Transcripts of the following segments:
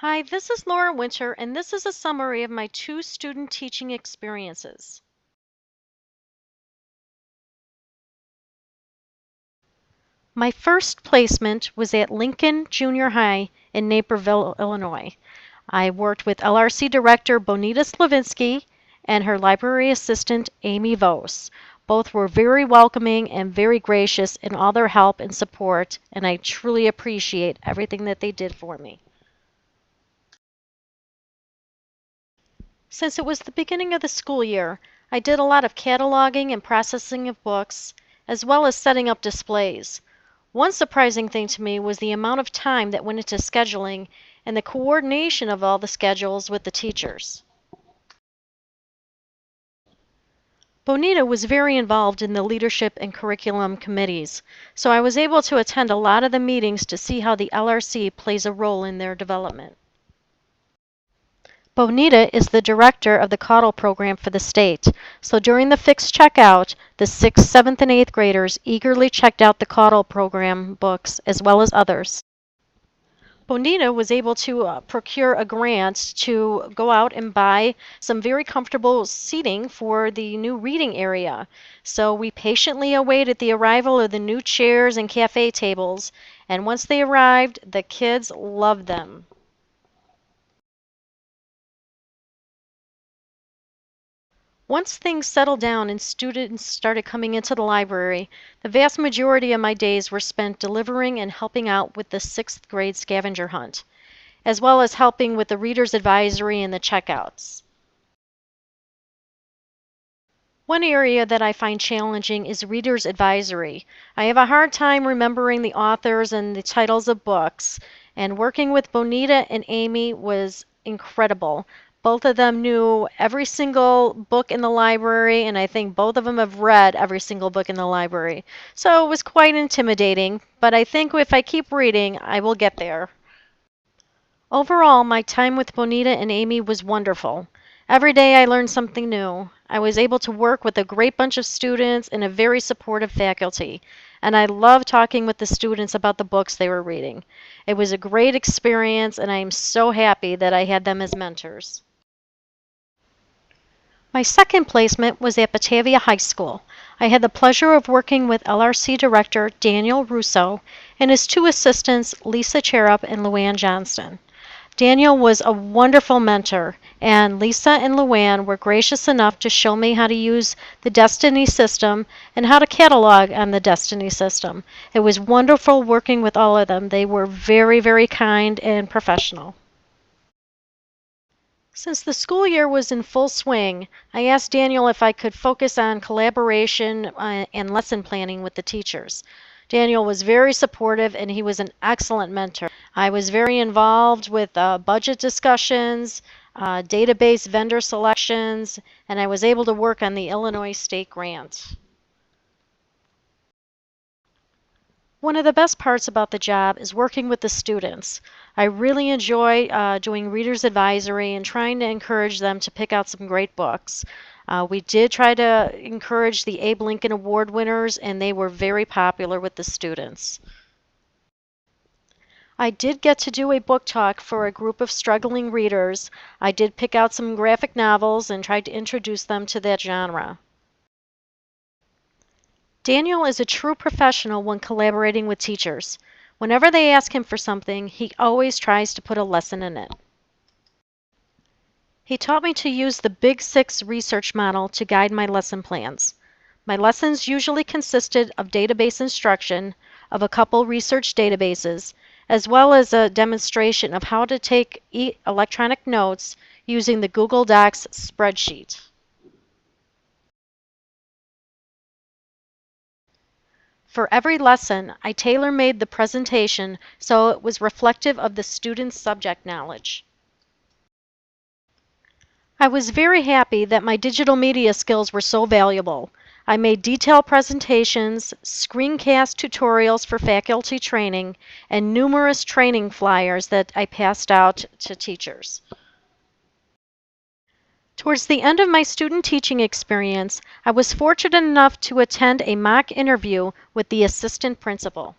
Hi, this is Laura Winter, and this is a summary of my two student teaching experiences. My first placement was at Lincoln Junior High in Naperville, Illinois. I worked with LRC Director Bonita Slavinsky and her library assistant Amy Vos. Both were very welcoming and very gracious in all their help and support, and I truly appreciate everything that they did for me. Since it was the beginning of the school year, I did a lot of cataloging and processing of books, as well as setting up displays. One surprising thing to me was the amount of time that went into scheduling and the coordination of all the schedules with the teachers. Bonita was very involved in the leadership and curriculum committees, so I was able to attend a lot of the meetings to see how the LRC plays a role in their development. Bonita is the director of the Caudle program for the state, so during the fixed checkout, the 6th, 7th, and 8th graders eagerly checked out the Caudle program books as well as others. Bonita was able to procure a grant to go out and buy some very comfortable seating for the new reading area. So we patiently awaited the arrival of the new chairs and cafe tables, and once they arrived, the kids loved them. Once things settled down and students started coming into the library, the vast majority of my days were spent delivering and helping out with the 6th grade scavenger hunt, as well as helping with the reader's advisory and the checkouts. One area that I find challenging is reader's advisory. I have a hard time remembering the authors and the titles of books, and working with Bonita and Amy was incredible. Both of them knew every single book in the library, and I think both of them have read every single book in the library. So it was quite intimidating, but I think if I keep reading, I will get there. Overall, my time with Bonita and Amy was wonderful. Every day I learned something new. I was able to work with a great bunch of students and a very supportive faculty, and I loved talking with the students about the books they were reading. It was a great experience, and I am so happy that I had them as mentors. My second placement was at Batavia High School. I had the pleasure of working with LRC Director Daniel Russo and his two assistants, Lisa Cherup and Luann Johnston. Daniel was a wonderful mentor, and Lisa and Luann were gracious enough to show me how to use the Destiny system and how to catalog on the Destiny system. It was wonderful working with all of them. They were very, very kind and professional. Since the school year was in full swing, I asked Daniel if I could focus on collaboration and lesson planning with the teachers. Daniel was very supportive and he was an excellent mentor. I was very involved with budget discussions, database vendor selections, and I was able to work on the Illinois State Grant. One of the best parts about the job is working with the students. I really enjoy doing reader's advisory and trying to encourage them to pick out some great books. We did try to encourage the Abe Lincoln Award winners, and they were very popular with the students. I did get to do a book talk for a group of struggling readers. I did pick out some graphic novels and tried to introduce them to that genre. Daniel is a true professional when collaborating with teachers. Whenever they ask him for something, he always tries to put a lesson in it. He taught me to use the Big Six research model to guide my lesson plans. My lessons usually consisted of database instruction, of a couple research databases, as well as a demonstration of how to take electronic notes using the Google Docs spreadsheet. For every lesson, I tailor-made the presentation so it was reflective of the student's subject knowledge. I was very happy that my digital media skills were so valuable. I made detailed presentations, screencast tutorials for faculty training, and numerous training flyers that I passed out to teachers. Towards the end of my student teaching experience, I was fortunate enough to attend a mock interview with the assistant principal.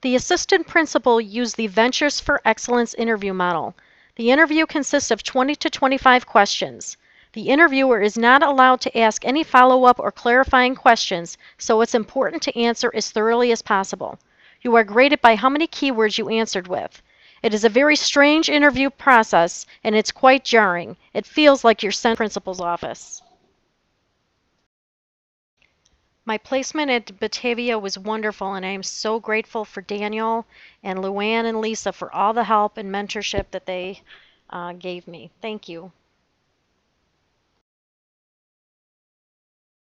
The assistant principal used the Ventures for Excellence interview model. The interview consists of 20 to 25 questions. The interviewer is not allowed to ask any follow-up or clarifying questions, so it's important to answer as thoroughly as possible. You are graded by how many keywords you answered with. It is a very strange interview process, and it's quite jarring. It feels like you're sent to the principal's office. My placement at Batavia was wonderful, and I am so grateful for Daniel and Luann and Lisa for all the help and mentorship that they gave me. Thank you.